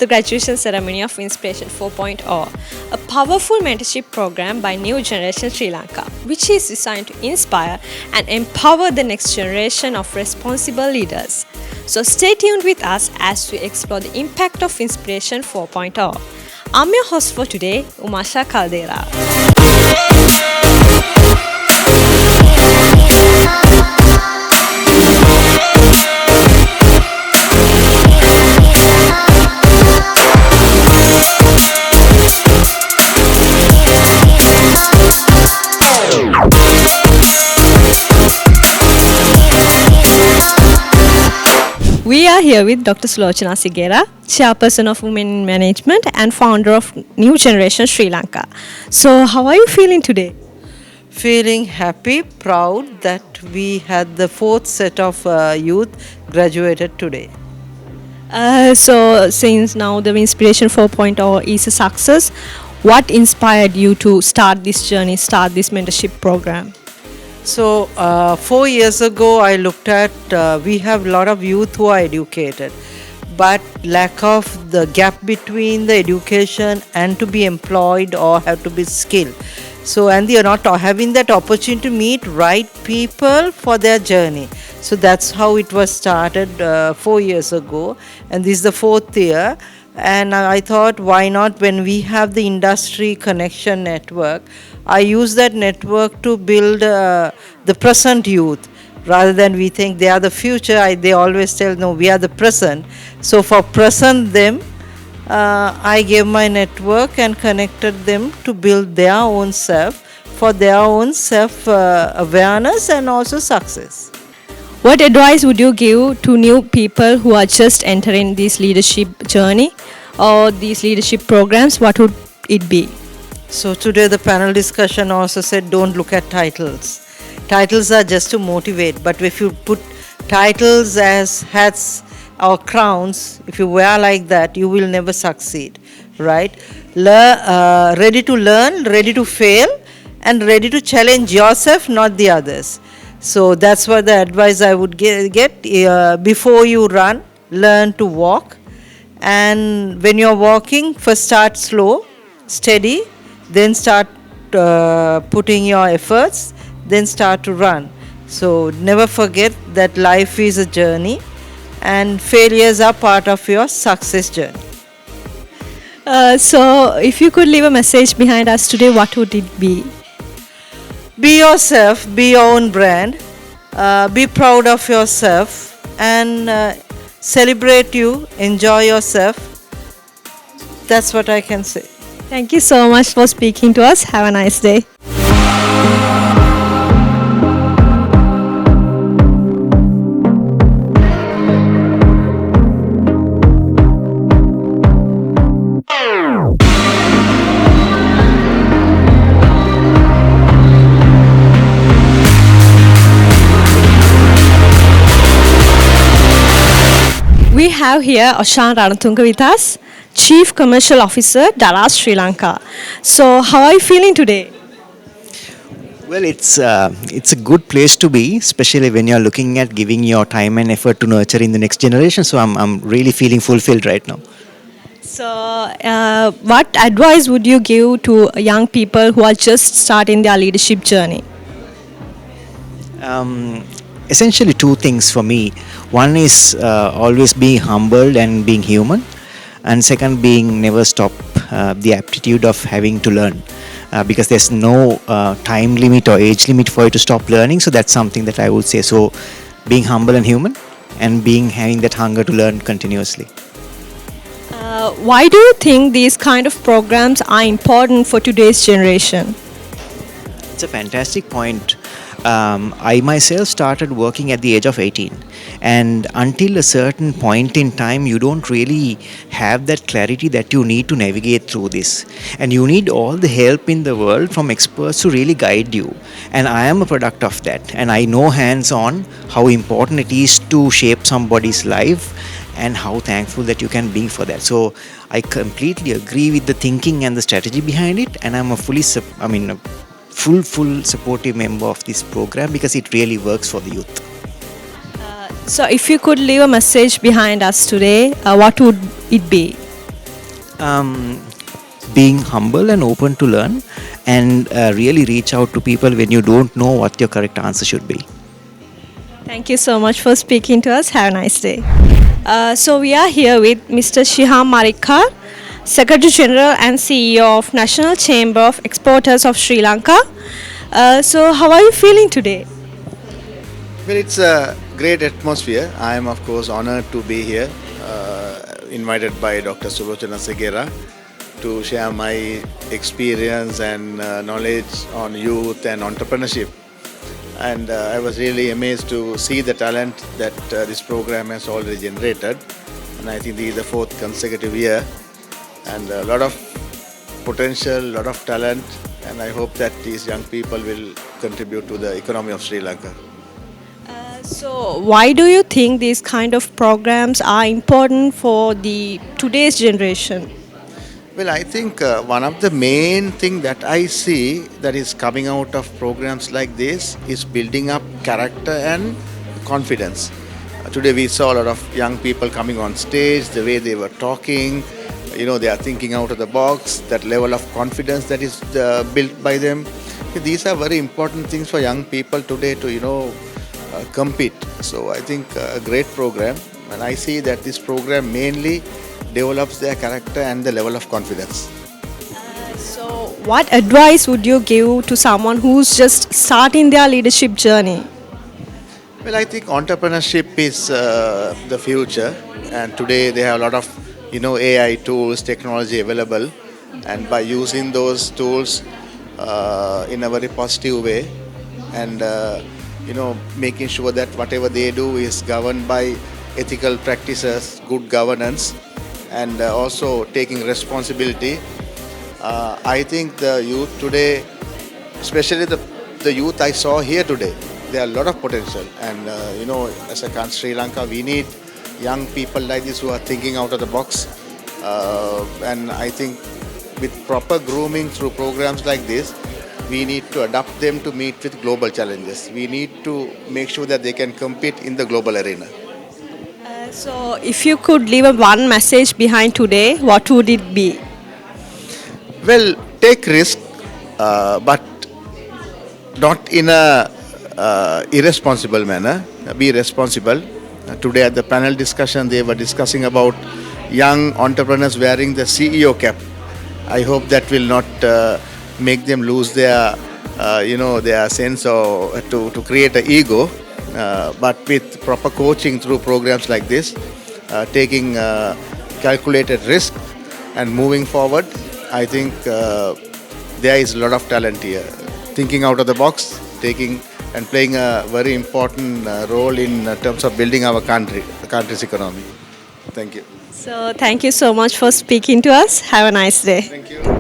the graduation ceremony of Inspiration 4.0, a powerful mentorship program by New Generation Sri Lanka, which is designed to inspire and empower the next generation of responsible leaders. So stay tuned with us as we explore the impact of Inspiration 4.0. I'm your host for today, Umasha Caldera. We are here with Dr. Sulochana Sigera, Chairperson of Women in Management and founder of New Generation Sri Lanka. So, how are you feeling today? Feeling happy, proud that we had the fourth set of youth graduated today. So, since now the Inspiration 4.0 is a success, what inspired you to start this journey, start this mentorship program? So 4 years ago I looked at, we have a lot of youth who are educated, but lack of the gap between the education and to be employed or have to be skilled. So, and they are not having that opportunity to meet right people for their journey. So that's how it was started 4 years ago, and this is the fourth year. And I thought, why not, when we have the industry connection network, I use that network to build the present youth. Rather than we think they are the future, they always tell, no, we are the present. So for present them, I gave my network and connected them to build their own self, for their own self awareness and also success. What advice would you give to new people who are just entering this leadership journey or these leadership programs? What would it be? So today the panel discussion also said, don't look at titles. Titles are just to motivate, but if you put titles as hats or crowns, if you wear like that, you will never succeed, right? Ready to learn, ready to fail, and ready to challenge yourself, not the others. So that's what the advice I would get. Before you run, learn to walk. And when you're walking, first start slow, steady, then start putting your efforts, then start to run. So never forget that life is a journey and failures are part of your success journey. So if you could leave a message behind us today, what would it be? Be yourself, be your own brand, be proud of yourself and celebrate you, enjoy yourself. That's what I can say. Thank you so much for speaking to us. Have a nice day. We have here Oshan Ranatunga with us, Chief Commercial Officer, Dallas, Sri Lanka. So, how are you feeling today? Well, it's a good place to be, especially when you're looking at giving your time and effort to nurturing the next generation. So I'm really feeling fulfilled right now. So, what advice would you give to young people who are just starting their leadership journey? Essentially, two things for me. One is always being humbled and being human, and second, being never stop the aptitude of having to learn, because there's no time limit or age limit for you to stop learning. So that's something that I would say. So being humble and human, and having that hunger to learn continuously. Why do you think these kind of programs are important for today's generation? It's a fantastic point. I myself started working at the age of 18, and until a certain point in time you don't really have that clarity that you need to navigate through this, and you need all the help in the world from experts to really guide you. And I am a product of that, and I know hands on how important it is to shape somebody's life and how thankful that you can be for that. So I completely agree with the thinking and the strategy behind it, and I'm a full supportive member of this program because it really works for the youth. So if you could leave a message behind us today, what would it be? um, being humble and open to learn, and really reach out to people when you don't know what your correct answer should be. Thank you so much for speaking to us. Have a nice day. So we are here with Mr. Shiham Marikar, Secretary General and CEO of National Chamber of Exporters of Sri Lanka. So how are you feeling today? Well, it's a great atmosphere. I am, of course, honored to be here, invited by Dr. Sulochana Segera to share my experience and knowledge on youth and entrepreneurship. And I was really amazed to see the talent that this program has already generated. And I think this is the fourth consecutive year, and a lot of potential, a lot of talent. And I hope that these young people will contribute to the economy of Sri Lanka. So why do you think these kind of programs are important for the today's generation? Well, I think one of the main thing that I see that is coming out of programs like this is building up character and confidence. Today we saw a lot of young people coming on stage, the way they were talking, they are thinking out of the box, that level of confidence that is built by them. These are very important things for young people today to, compete. So I think a great program, and I see that this program mainly develops their character and the level of confidence. So what advice would you give to someone who's just starting their leadership journey? Well, I think entrepreneurship is the future, and today they have a lot of AI tools, technology available, and by using those tools in a very positive way, and making sure that whatever they do is governed by ethical practices, good governance, and also taking responsibility. I think the youth today, especially the youth I saw here today, there are a lot of potential. And as a country, Sri Lanka, we need young people like this who are thinking out of the box. And I think with proper grooming through programs like this, we need to adapt them to meet with global challenges. We need to make sure that they can compete in the global arena. So if you could leave a one message behind today, what would it be? Well, take risk, but not in a irresponsible manner. Be responsible. Today at the panel discussion, they were discussing about young entrepreneurs wearing the CEO cap. I hope that will not make them lose their, their sense of to create an ego. But with proper coaching through programs like this, taking calculated risk and moving forward, I think there is a lot of talent here. Thinking out of the box, taking and playing a very important role in terms of building our country, the country's economy. Thank you. So thank you so much for speaking to us. Have a nice day. Thank you.